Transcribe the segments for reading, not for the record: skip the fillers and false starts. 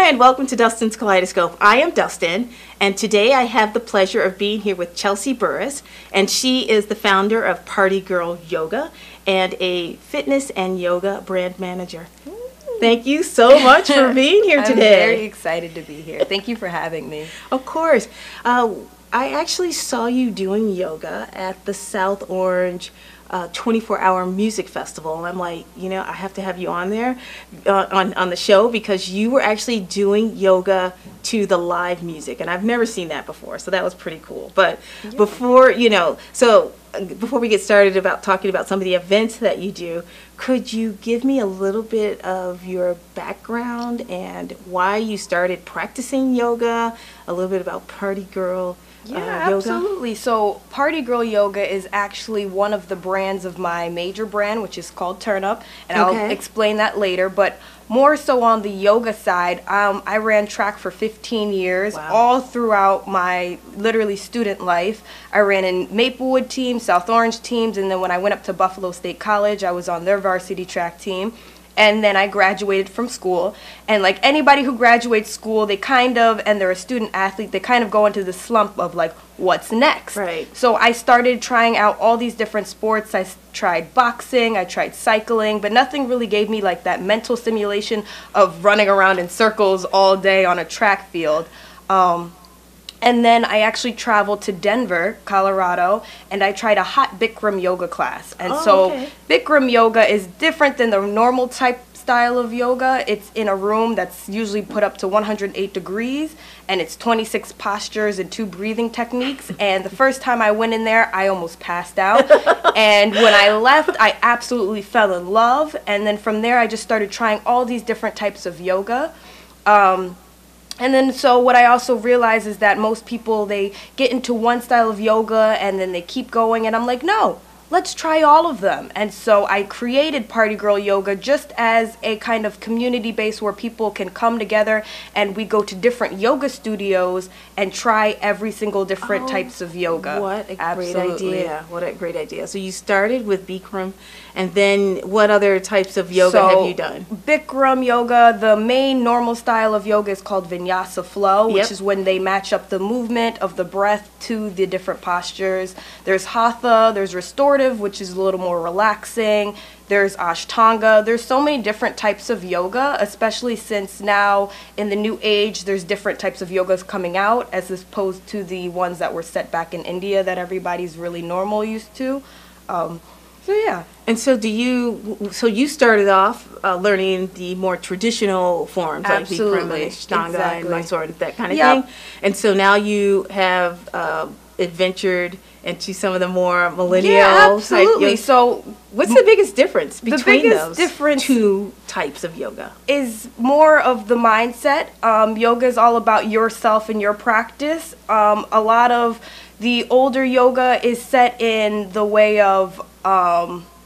and welcome to Dustin's Kaleidoscope. I am Dustin, and today I have the pleasure of being here with Chelsea Burrus, and she is the founder of Party Girl Yoga and a fitness and yoga brand manager. Thank you so much for being here today. I'm very excited to be here. Thank you for having me. Of course. I actually saw you doing yoga at the South Orange 24-hour music festival, and I'm like, you know, I have to have you on there on the show, because you were actually doing yoga to the live music, and I've never seen that before, so that was pretty cool. But before we get started about talking about some of the events that you do, could you give me a little bit of your background and why you started practicing yoga, a little bit about Party Girl yoga? Absolutely. So Party Girl Yoga is actually one of the brands of my major brand, which is called Turn Up, and I'll explain that later. But more so on the yoga side, I ran track for 15 years, all throughout my literally student life. I ran in Maplewood teams, South Orange teams, and then when I went up to Buffalo State College, I was on their varsity track team. And then I graduated from school, and like anybody who graduates school, they kind of, and they're a student athlete, they kind of go into the slump of like, what's next? Right. So I started trying out all these different sports. I tried boxing, I tried cycling, but nothing really gave me like that mental stimulation of running around in circles all day on a track field. And then I actually traveled to Denver, Colorado, and I tried a hot Bikram yoga class. And Bikram yoga is different than the normal type style of yoga. It's in a room that's usually put up to 108 degrees, and it's 26 postures and 2 breathing techniques. And the first time I went in there, I almost passed out. And when I left, I absolutely fell in love. And then from there, I just started trying all these different types of yoga. And then so what I also realize is that most people, they get into one style of yoga and then they keep going, and I'm like, no, let's try all of them. And so I created Party Girl Yoga just as a kind of community base where people can come together and we go to different yoga studios and try every single different types of yoga. What a great idea. What a great idea. So you started with Bikram, and then what other types of yoga have you done? Bikram yoga, the main normal style of yoga is called Vinyasa Flow, which is when they match up the movement of the breath to the different postures. There's Hatha, there's Restorative, which is a little more relaxing. There's Ashtanga. There's so many different types of yoga, especially since now in the new age there's different types of yogas coming out as opposed to the ones that were set back in India that everybody's really normal used to. So yeah. And so you started off learning the more traditional forms, like Bikram and Ashtanga and Mysore, that kind of thing. And so now you have adventured into some of the more millennial type yoga. So what's the biggest difference between those two types of yoga? Is more of the mindset. Yoga is all about yourself and your practice. A lot of the older yoga is set in the way of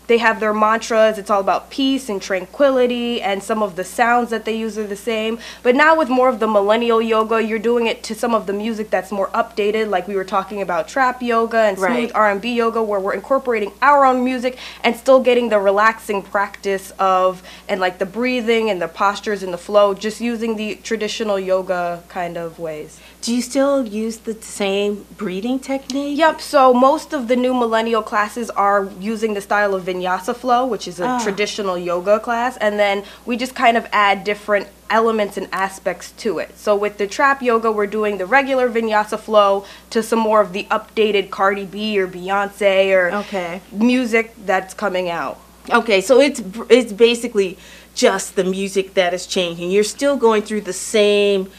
they have their mantras. It's all about peace and tranquility, and some of the sounds that they use are the same. But now with more of the millennial yoga, you're doing it to some of the music that's more updated, like we were talking about trap yoga and smooth R&B yoga, where we're incorporating our own music and still getting the relaxing practice of, and like the breathing and the postures and the flow, just using the traditional yoga kind of ways. Do you still use the same breathing technique? Yep, so most of the new millennial classes are using the style of Vinyasa Flow, which is a traditional yoga class, and then we just kind of add different elements and aspects to it. So with the trap yoga, we're doing the regular Vinyasa Flow to some more of the updated Cardi B or Beyonce or music that's coming out. Okay, so it's basically just the music that is changing. You're still going through the same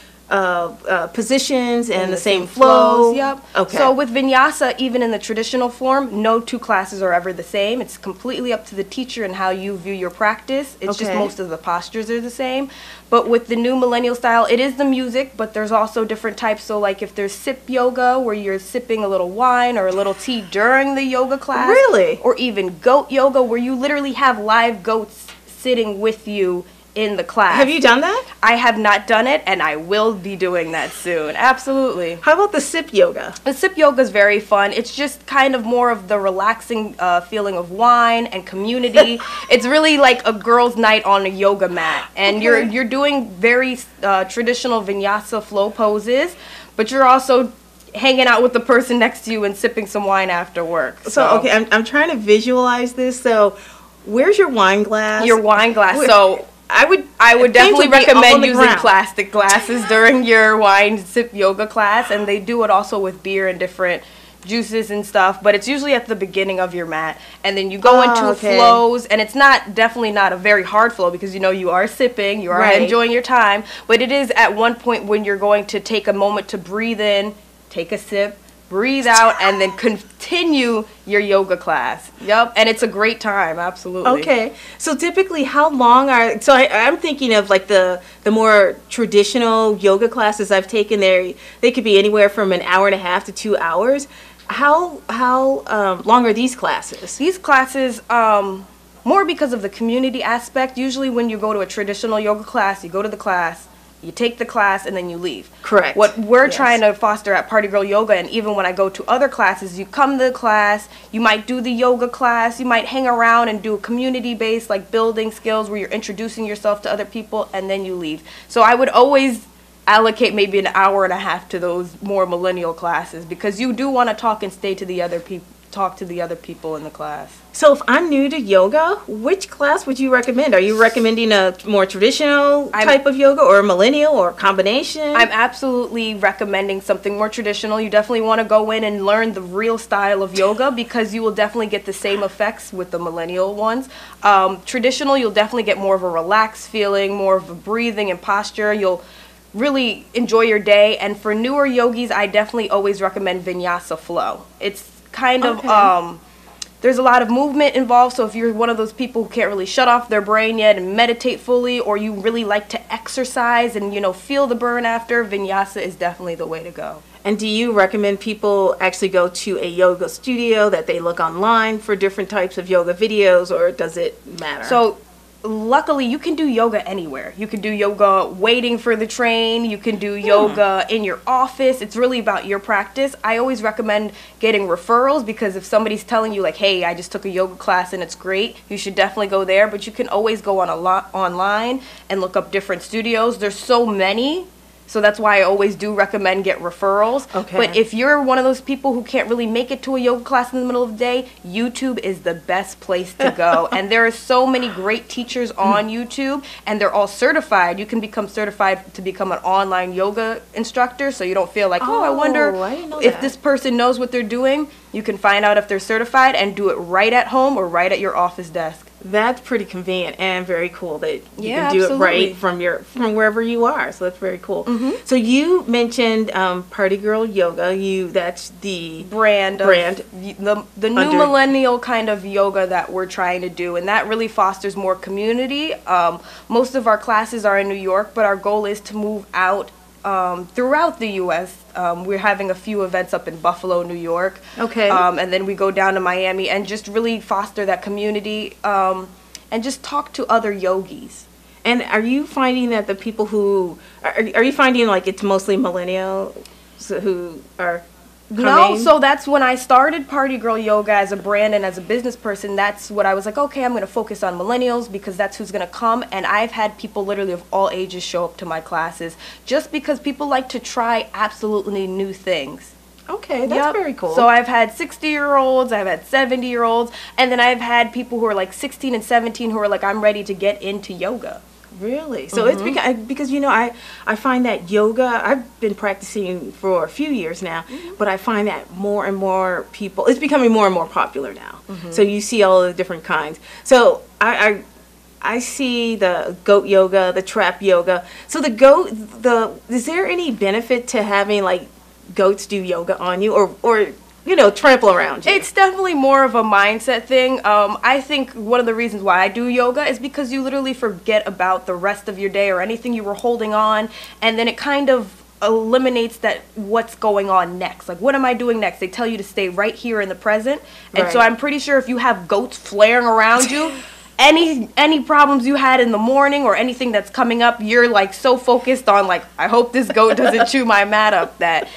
positions and the same flows. Yep. Okay. So with Vinyasa, even in the traditional form, no 2 classes are ever the same. It's completely up to the teacher and how you view your practice. It's just most of the postures are the same. But with the new millennial style, it is the music, but there's also different types. So like if there's sip yoga, where you're sipping a little wine or a little tea during the yoga class. Really? Or even goat yoga, where you literally have live goats sitting with you in the class. Have you done that? I have not done it, and I will be doing that soon. Absolutely. How about the sip yoga? The sip yoga is very fun. It's just kind of more of the relaxing feeling of wine and community. It's really like a girls' night on a yoga mat, and you're doing very traditional vinyasa flow poses, but you're also hanging out with the person next to you and sipping some wine after work. So okay, I'm trying to visualize this. So where's your wine glass? Your wine glass. So I would definitely recommend using plastic glasses during your wine sip yoga class, and they do it also with beer and different juices and stuff, but it's usually at the beginning of your mat, and then you go into flows, and it's definitely not a very hard flow, because you are sipping, you are enjoying your time, but it is at one point when you're going to take a moment to breathe in, take a sip, breathe out, and then continue your yoga class. Yep, and it's a great time, absolutely. Okay, so typically how long I'm thinking of like the more traditional yoga classes I've taken there, they could be anywhere from an hour and a half to 2 hours. How long are these classes? These classes, more because of the community aspect. Usually when you go to a traditional yoga class, you go to the class, you take the class, and then you leave. Correct. What we're trying to foster at Party Girl Yoga, and even when I go to other classes, you come to the class, you might do the yoga class, you might hang around and do a community-based, like building skills where you're introducing yourself to other people, and then you leave. So I would always allocate maybe an hour and a half to those more millennial classes, because you do want to talk and talk to the other people in the class. So if I'm new to yoga, which class would you recommend? Are you recommending a more traditional type of yoga, or a millennial, or a combination? I'm absolutely recommending something more traditional. You definitely want to go in and learn the real style of yoga, because you will definitely get the same effects with the millennial ones. Traditional, you'll definitely get more of a relaxed feeling, more of a breathing and posture. You'll really enjoy your day. And for newer yogis, I definitely always recommend Vinyasa Flow. It's kind of there's a lot of movement involved, so if you're one of those people who can't really shut off their brain yet and meditate fully, or you really like to exercise and feel the burn after, Vinyasa is definitely the way to go. And do you recommend people actually go to a yoga studio, that they look online for different types of yoga videos, or does it matter? So luckily, you can do yoga anywhere. You can do yoga waiting for the train. You can do yoga in your office. It's really about your practice. I always recommend getting referrals, because if somebody's telling you like, hey, I just took a yoga class and it's great, you should definitely go there. But you can always go on online and look up different studios. There's so many. So that's why I always do recommend get referrals. Okay. But if you're one of those people who can't really make it to a yoga class in the middle of the day, YouTube is the best place to go. And there are so many great teachers on YouTube, and they're all certified. You can become certified to become an online yoga instructor, so you don't feel like, I wonder if this person knows what they're doing. You can find out if they're certified and do it right at home or right at your office desk. That's pretty convenient and very cool that you can do it right from wherever you are. So that's very cool. So you mentioned Party Girl Yoga. That's the brand. The new millennial kind of yoga that we're trying to do, and that really fosters more community. Most of our classes are in New York, but our goal is to move out throughout the U.S. We're having a few events up in Buffalo, New York. Okay. And then we go down to Miami and just really foster that community and just talk to other yogis. And are you finding that the people who are you finding like it's mostly millennials who are coming? No, so that's when I started Party Girl Yoga as a brand and as a business person. That's what I was like, okay, I'm going to focus on millennials because that's who's going to come. And I've had people literally of all ages show up to my classes just because people like to try absolutely new things. Okay, that's very cool. So I've had 60-year-olds, I've had 70-year-olds, and then I've had people who are like 16 and 17 who are like, I'm ready to get into yoga. Really? So it's because I find that yoga, I've been practicing for a few years now, but I find that more and more people, it's becoming more and more popular now. So you see all the different kinds. So I see the goat yoga, the trap yoga. So is there any benefit to having like goats do yoga on you or trample around you? It's definitely more of a mindset thing. I think one of the reasons why I do yoga is because you literally forget about the rest of your day or anything you were holding on, and then it kind of eliminates that what's going on next. Like, what am I doing next? They tell you to stay right here in the present. And so I'm pretty sure if you have goats flaring around you, any problems you had in the morning or anything that's coming up, you're like so focused on like, I hope this goat doesn't chew my mat up, that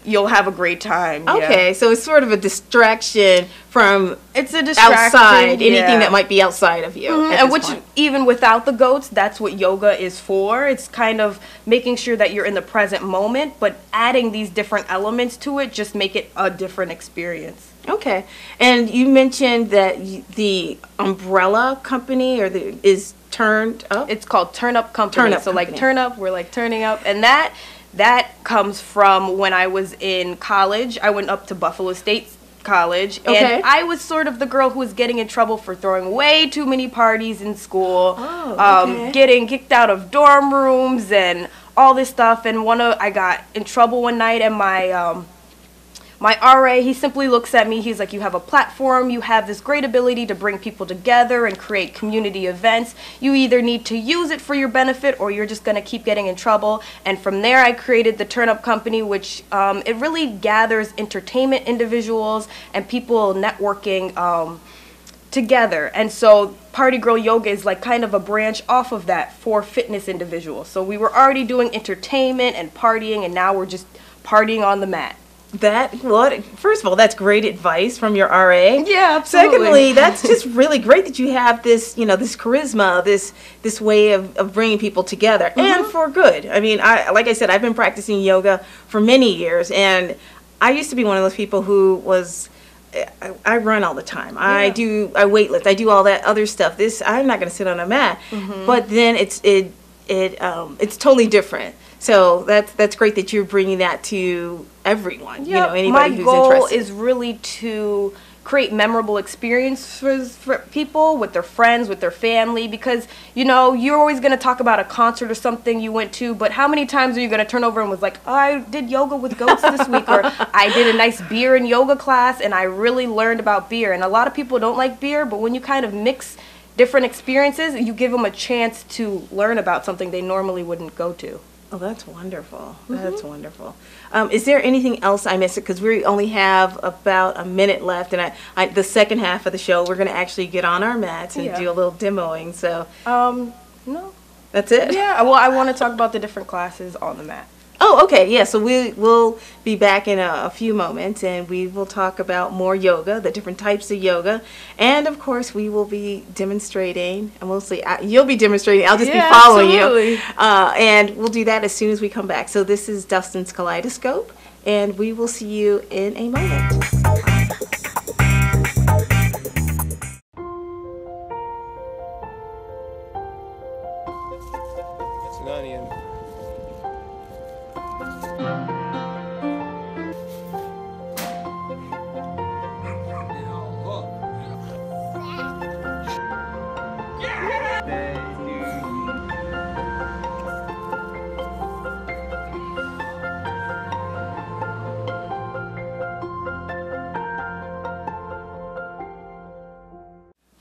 you'll have a great time. Okay, yeah. so it's sort of a distraction from It's a distraction, outside, yeah. anything that might be outside of you. And which, even without the goats, that's what yoga is for. It's kind of making sure that you're in the present moment, but adding these different elements to it just make it a different experience. Okay, and you mentioned that the umbrella company is Turned Up? It's called Turn Up Company. Turn Up so Company. Like turn up, we're like turning up, and that comes from when I was in college. I went up to Buffalo State College, Okay. and I was sort of the girl who was getting in trouble for throwing way too many parties in school, okay. getting kicked out of dorm rooms and all this stuff. And I got in trouble one night, and my RA, he simply looks at me, he's like, you have a platform, you have this great ability to bring people together and create community events. You either need to use it for your benefit or you're just going to keep getting in trouble. And from there, I created the Turn Up Company, which it really gathers entertainment individuals and people networking together. And so Party Girl Yoga is like kind of a branch off of that for fitness individuals. So we were already doing entertainment and partying, and now we're just partying on the mat. First of all, that's great advice from your RA. Yeah, absolutely. Secondly, that's just really great that you have this, this charisma, this way of bringing people together, and for good. I mean, like I said, I've been practicing yoga for many years, and I used to be one of those people who was, I run all the time. Yeah. I weightlift. I do all that other stuff. I'm not going to sit on a mat. But then it's totally different. So that's great that you're bringing that to everyone. Yeah, Anybody who's my goal interested. is really to create memorable experiences for people, with their friends, with their family, because you're always going to talk about a concert or something you went to, but how many times are you going to turn over and was like, oh, I did yoga with goats this week, or I did a nice beer and yoga class and I really learned about beer. And a lot of people don't like beer, but when you kind of mix different experiences, you give them a chance to learn about something they normally wouldn't go to. Oh, that's wonderful. That's wonderful. Is there anything else I missed? Because we only have about a minute left, and the second half of the show, we're going to actually get on our mats and do a little demoing. So, no. That's it? Yeah, well, I want to talk about the different classes on the mat. Oh, okay. Yeah, so we'll be back in a few moments, and we will talk about more yoga, the different types of yoga, and of course we will be demonstrating, and we'll see. You'll be demonstrating. I'll just be following you, and we'll do that as soon as we come back. So this is Dustin's Kaleidoscope, and we will see you in a moment. It's an onion.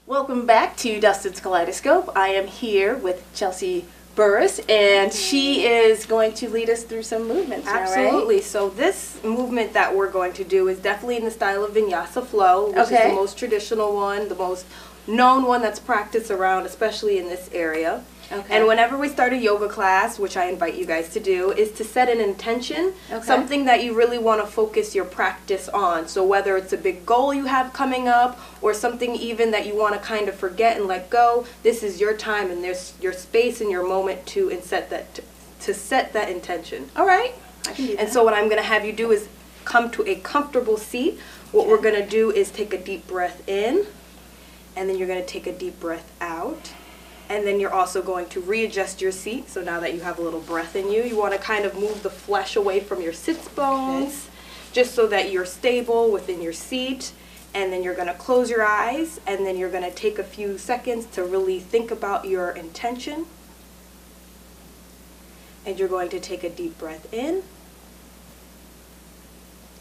Welcome back to Dustin's Kaleidoscope. I am here with Chelsea Burrus, and she is going to lead us through some movements. Absolutely. Now, right? So this movement that we're going to do is definitely in the style of Vinyasa Flow, which is the most traditional one, the most known one that's practiced around, especially in this area. Okay. And whenever we start a yoga class, which I invite you guys to do, is to set an intention, something that you really want to focus your practice on. So whether it's a big goal you have coming up or something even that you want to kind of forget and let go, this is your time and there's your space and your moment to set that intention. All right. I can do that. And so what I'm going to have you do is come to a comfortable seat. What we're going to do is take a deep breath in, and then you're going to take a deep breath out. And then you're also going to readjust your seat. So now that you have a little breath in you, you want to kind of move the flesh away from your sits bones, just so that you're stable within your seat. And then you're going to close your eyes, and then you're going to take a few seconds to really think about your intention. And you're going to take a deep breath in,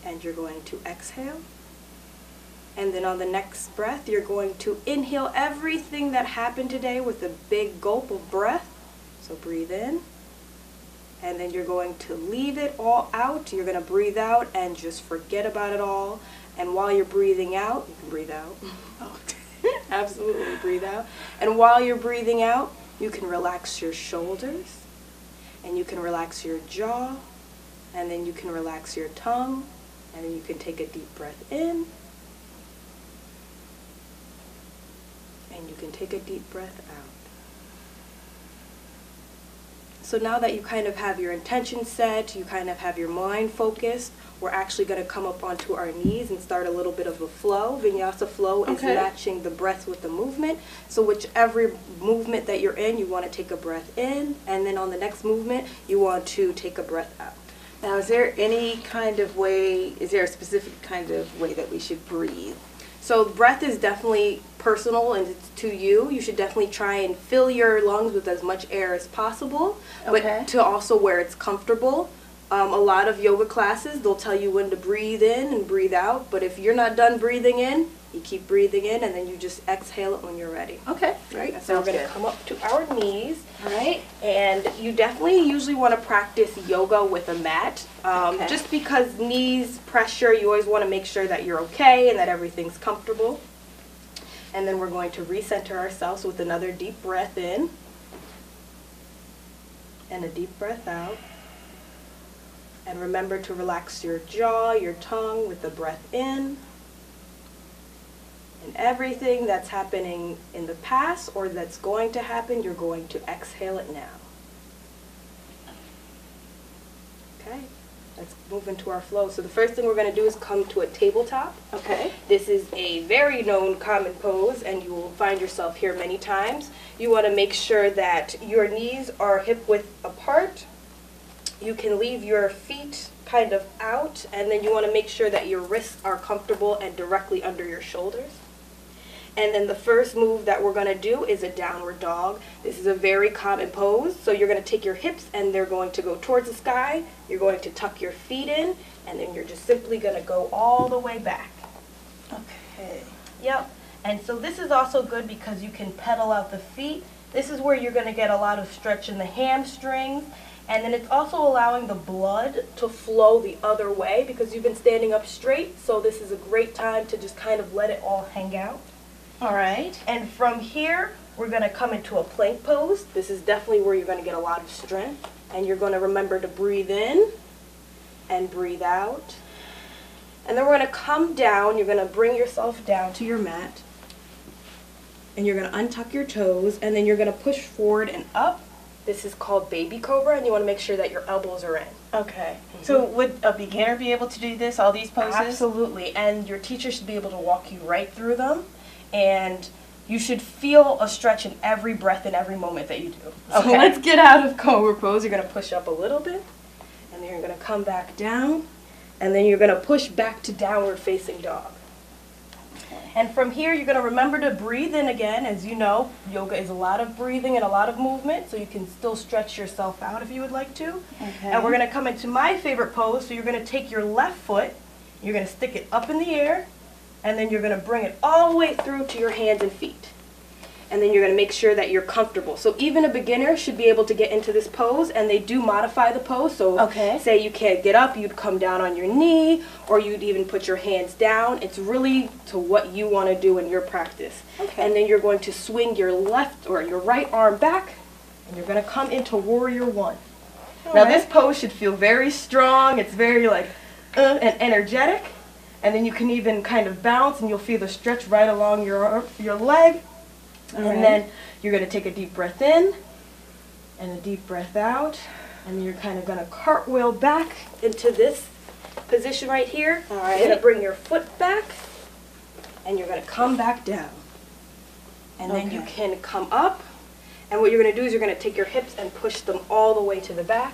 and you're going to exhale. And then on the next breath, you're going to inhale everything that happened today with a big gulp of breath. So breathe in. And then you're going to leave it all out. You're going to breathe out and just forget about it all. And while you're breathing out, you can breathe out. Absolutely, breathe out. And while you're breathing out, you can relax your shoulders, and you can relax your jaw, and then you can relax your tongue, and then you can take a deep breath in, and you can take a deep breath out. So now that you kind of have your intention set, you kind of have your mind focused, we're actually going to come up onto our knees and start a little bit of a flow. Vinyasa flow is matching the breath with the movement. So whichever movement that you're in, you want to take a breath in, and then on the next movement, you want to take a breath out. Now, is there any kind of way, is there a specific kind of way that we should breathe? So breath is definitely personal and it's to you. You should definitely try and fill your lungs with as much air as possible, but to also where it's comfortable. A lot of yoga classes, they'll tell you when to breathe in and breathe out, but if you're not done breathing in, you keep breathing in and then you just exhale it when you're ready. Okay. Right? So we're going to come up to our knees. All right. And you definitely usually want to practice yoga with a mat. Just because knees pressure, you always want to make sure that you're okay and that everything's comfortable. And then we're going to recenter ourselves with another deep breath in and a deep breath out. And remember to relax your jaw, your tongue with the breath in. And everything that's happening in the past or that's going to happen, you're going to exhale it now. Okay, let's move into our flow. So the first thing we're going to do is come to a tabletop. Okay. This is a very known common pose, and you will find yourself here many times. You want to make sure that your knees are hip width apart. You can leave your feet kind of out, and then you want to make sure that your wrists are comfortable and directly under your shoulders. And then the first move that we're going to do is a downward dog. This is a very common pose. So you're going to take your hips and they're going to go towards the sky. You're going to tuck your feet in, and then you're just simply going to go all the way back. Okay. Yep. And so this is also good because you can pedal out the feet. This is where you're going to get a lot of stretch in the hamstrings. And then it's also allowing the blood to flow the other way because you've been standing up straight. So this is a great time to just kind of let it all hang out. All right. And from here, we're going to come into a plank pose. This is definitely where you're going to get a lot of strength. And you're going to remember to breathe in and breathe out. And then we're going to come down. You're going to bring yourself down to your mat. And you're going to untuck your toes. And then you're going to push forward and up. This is called baby cobra, and you want to make sure that your elbows are in. Okay. So would a beginner be able to do this, all these poses? Absolutely. And your teacher should be able to walk you right through them. And you should feel a stretch in every breath in every moment that you do. So let's get out of cobra pose. You're going to push up a little bit, and then you're going to come back down, and then you're going to push back to downward facing dog. And from here, you're going to remember to breathe in again. As you know, yoga is a lot of breathing and a lot of movement, so you can still stretch yourself out if you would like to. Okay. And we're going to come into my favorite pose. So you're going to take your left foot, you're going to stick it up in the air, and then you're going to bring it all the way through to your hands and feet. And then you're going to make sure that you're comfortable. So even a beginner should be able to get into this pose, and they do modify the pose. So say you can't get up, you'd come down on your knee, or you'd even put your hands down. It's really to what you want to do in your practice. Okay. And then you're going to swing your left or your right arm back, and you're going to come into warrior one. Now this pose should feel very strong. It's very and energetic. And then you can even kind of bounce, and you'll feel the stretch right along your leg. And then you're going to take a deep breath in and a deep breath out. And then you're kind of going to cartwheel back into this position right here. All right. You're going to bring your foot back, and you're going to come back down. And then you can come up. And what you're going to do is you're going to take your hips and push them all the way to the back.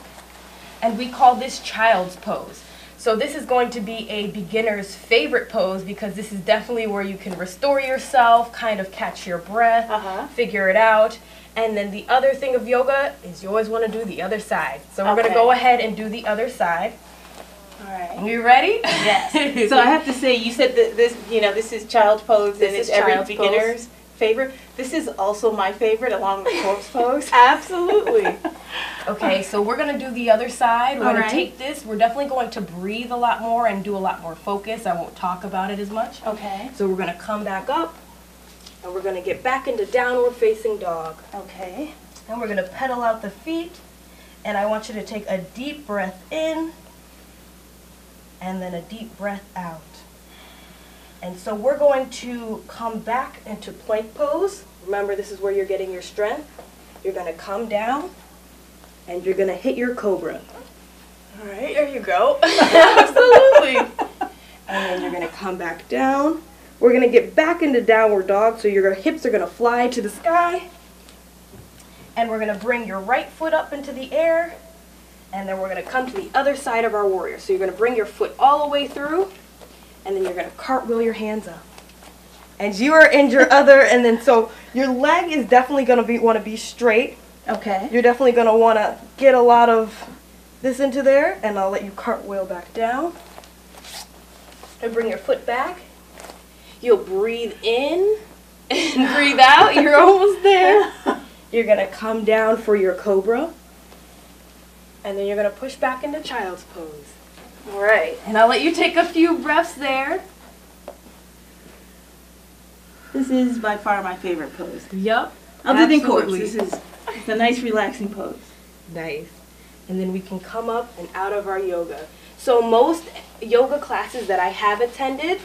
And we call this child's pose. So this is going to be a beginner's favorite pose because this is definitely where you can restore yourself, kind of catch your breath, figure it out. And then the other thing of yoga is you always want to do the other side. So we're going to go ahead and do the other side. All right. You ready? Yes. So I have to say, you said that this is child's pose, and it's every beginner's favorite. This is also my favorite, along with corpse pose. Absolutely. Okay, so we're going to do the other side. We're going to take this. We're definitely going to breathe a lot more and do a lot more focus. I won't talk about it as much. Okay. So we're going to come back up, And we're going to get back into downward facing dog. Okay. And we're going to pedal out the feet. And I want you to take a deep breath in and then a deep breath out. And so we're going to come back into plank pose. Remember, this is where you're getting your strength. You're going to come down and you're going to hit your cobra. All right, there you go. Absolutely. And then you're going to come back down. We're going to get back into downward dog, so your hips are going to fly to the sky. And we're going to bring your right foot up into the air. And then we're going to come to the other side of our warrior. So you're going to bring your foot all the way through. And then you're going to cartwheel your hands up. And you are in your other, and then so your leg is definitely going to want to be straight. Okay. You're definitely going to want to get a lot of this into there, and I'll let you cartwheel back down. And bring your foot back. You'll breathe in and breathe out. You're almost there. You're going to come down for your cobra. And then you're going to push back into child's pose. All right. And I'll let you take a few breaths there. This is by far my favorite pose. Yup. Other than corpse, it's a nice relaxing pose. Nice. And then we can come up and out of our yoga. So most yoga classes that I have attended,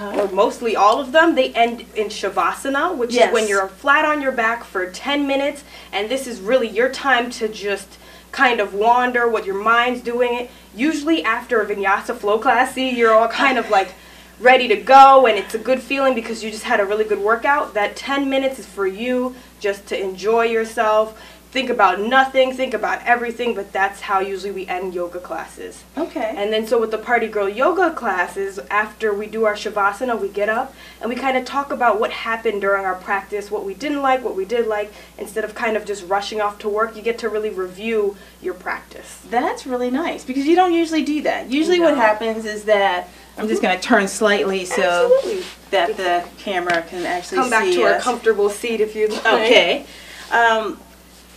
or mostly all of them, they end in Shavasana, which is when you're flat on your back for 10 minutes, and this is really your time to just kind of wander what your mind's doing. Usually after a vinyasa flow class, see, you're all kind of like ready to go, and it's a good feeling because you just had a really good workout. That 10 minutes is for you just to enjoy yourself. Think about nothing, think about everything, but that's how usually we end yoga classes. Okay. And then so with the Party Girl yoga classes, after we do our Shavasana, we get up and we kind of talk about what happened during our practice, what we didn't like, what we did like. Instead of kind of just rushing off to work, you get to really review your practice. That's really nice because you don't usually do that. Usually what happens is that I'm just going to turn slightly so that the camera can actually see us. Come back to a comfortable seat if you'd like. Okay.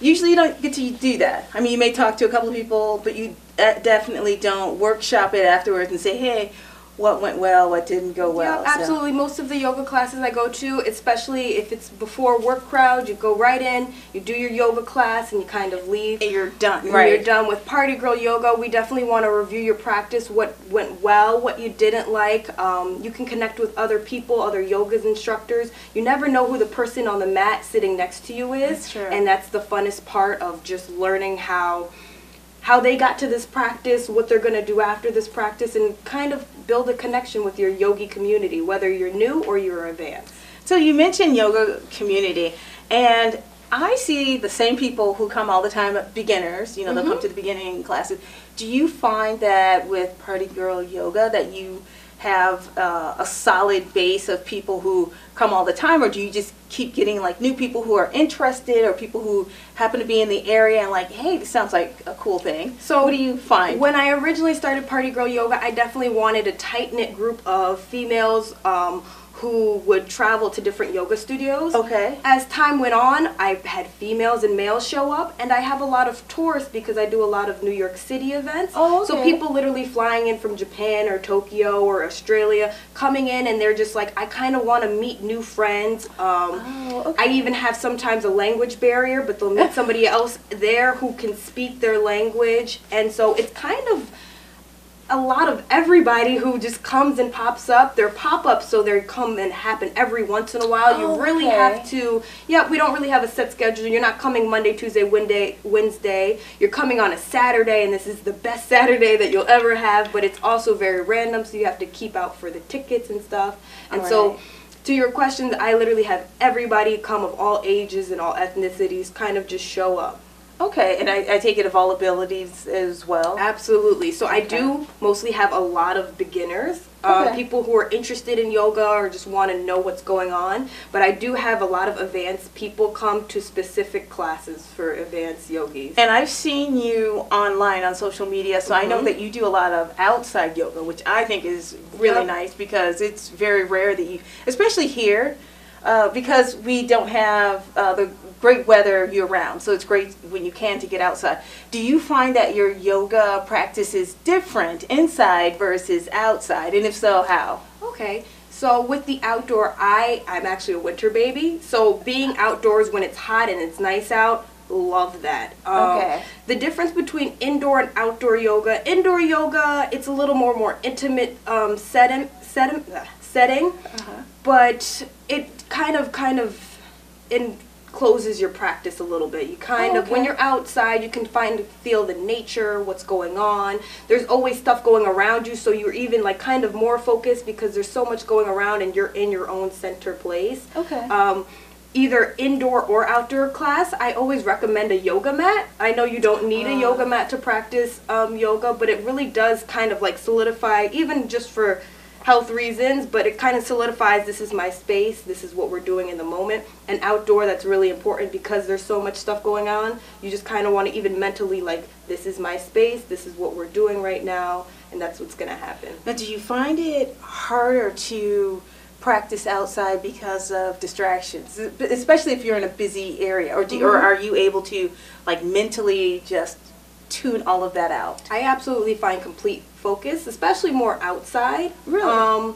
Usually you don't get to do that. I mean, you may talk to a couple of people, but you definitely don't workshop it afterwards and say, hey, what went well, what didn't go well. Yeah, absolutely. So. Most of the yoga classes I go to, especially if it's before work crowd, you go right in, you do your yoga class, and you kind of leave. And you're done. Right. You're done. With Party Girl Yoga, we definitely want to review your practice, what went well, what you didn't like. You can connect with other people, other yoga instructors. You never know who the person on the mat sitting next to you is. That's true. And that's the funnest part of just learning how they got to this practice, what they're going to do after this practice, and kind of build a connection with your yogi community, whether you're new or you're advanced. So you mentioned yoga community, and I see the same people who come all the time, beginners, you know, they'll come to the beginning classes. Do you find that with Party Girl Yoga that you have a solid base of people who come all the time, or do you just keep getting like new people who are interested or people who happen to be in the area and like, hey, this sounds like a cool thing? So what do you find? When I originally started Party Girl Yoga, I definitely wanted a tight-knit group of females who would travel to different yoga studios. Okay. As time went on, I had females and males show up, and I have a lot of tourists because I do a lot of New York City events. Oh, okay. So people literally flying in from Japan or Tokyo or Australia, coming in, and they're just like, I kind of want to meet new friends. Okay. I even have sometimes a language barrier, but they'll meet somebody else there who can speak their language, and so it's kind of a lot of everybody who just comes and pops up. They're pop-ups, so they come and happen every once in a while. You really have to, we don't really have a set schedule. You're not coming Monday, Tuesday, Wednesday. You're coming on a Saturday, and this is the best Saturday that you'll ever have, but it's also very random, so you have to keep out for the tickets and stuff. And so, to your question, I literally have everybody come of all ages and all ethnicities kind of just show up. Okay, and I take it of all abilities as well? Absolutely. So I do mostly have a lot of beginners, people who are interested in yoga or just want to know what's going on. But I do have a lot of advanced people come to specific classes for advanced yogis. And I've seen you online on social media, so I know that you do a lot of outside yoga, which I think is really nice because it's very rare that you, especially here, because we don't have the great weather year-round, so it's great when you can to get outside. Do you find that your yoga practice is different inside versus outside, and if so, how? Okay, so So with the outdoor, I'm actually a winter baby. So being outdoors when it's hot and it's nice out, love that. Okay. The difference between indoor and outdoor yoga, it's a little more intimate setting, but it kind of encloses your practice a little bit. You kind of, when you're outside, you can feel the nature, what's going on. There's always stuff going around you, so you're even like kind of more focused because there's so much going around and you're in your own center place. Okay. Either indoor or outdoor class, I always recommend a yoga mat. I know you don't need a yoga mat to practice yoga, but it really does kind of like solidify, even just for health reasons, but it kind of solidifies, this is my space, this is what we're doing in the moment. And outdoor, that's really important because there's so much stuff going on. You just kind of want to even mentally like, this is my space, this is what we're doing right now, and that's what's going to happen. Now, do you find it harder to practice outside because of distractions, especially if you're in a busy area, or or are you able to like mentally just tune all of that out? I absolutely find complete focus, especially more outside. Really?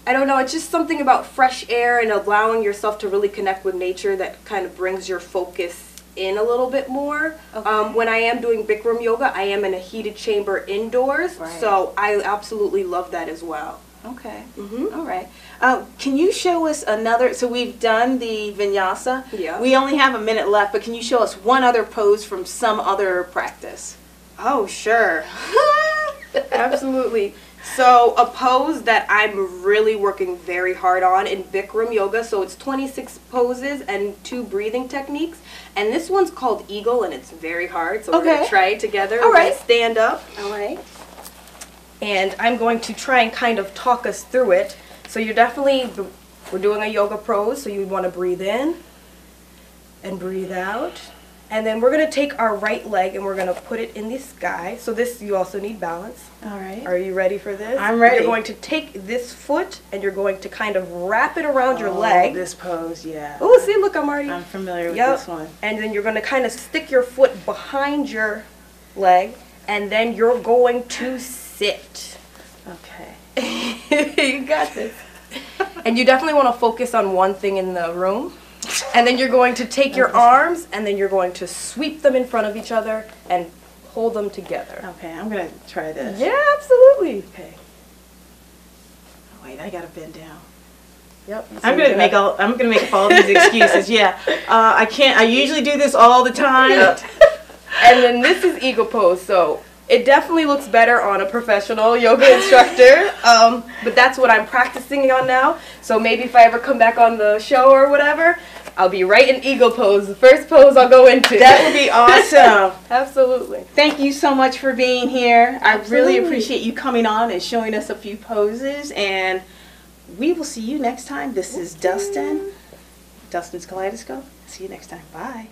I don't know, it's just something about fresh air and allowing yourself to really connect with nature that kind of brings your focus in a little bit more. Okay. When I am doing Bikram yoga, I am in a heated chamber indoors, so I absolutely love that as well. Okay. All right. Can you show us another? So we've done the vinyasa. Yeah. We only have a minute left, but can you show us one other pose from some other practice? Oh, sure. Absolutely. So a pose that I'm really working very hard on in Bikram yoga, so it's 26 poses and 2 breathing techniques. And this one's called Eagle, and it's very hard, so we're going to try it together. All right. Stand up. All right. And I'm going to try and kind of talk us through it. So we're doing a yoga pose, so you want to breathe in and breathe out. And then we're going to take our right leg and we're going to put it in the sky. So this, you also need balance. All right. Are you ready for this? I'm ready. You're going to take this foot and you're going to kind of wrap it around your leg. This pose, yeah. Oh, see, look, I'm familiar with this one. And then you're going to kind of stick your foot behind your leg, and then you're going to sit. Okay. You got this. And you definitely want to focus on one thing in the room. And then you're going to take your arms and then you're going to sweep them in front of each other and hold them together. Okay, I'm going to try this. Yeah, absolutely. Okay. Oh, wait, I got to bend down. Yep. I'm gonna make up all these excuses. Yeah. I can't. I usually do this all the time. Yep. And then this is eagle pose. So it definitely looks better on a professional yoga instructor, but that's what I'm practicing on now. So maybe if I ever come back on the show or whatever, I'll be right in eagle pose, the first pose I'll go into. That would be awesome. Absolutely. Thank you so much for being here. I really Absolutely. appreciate you coming on and showing us a few poses, and we will see you next time. This is Dustin. Dustin's Kaleidoscope. See you next time. Bye.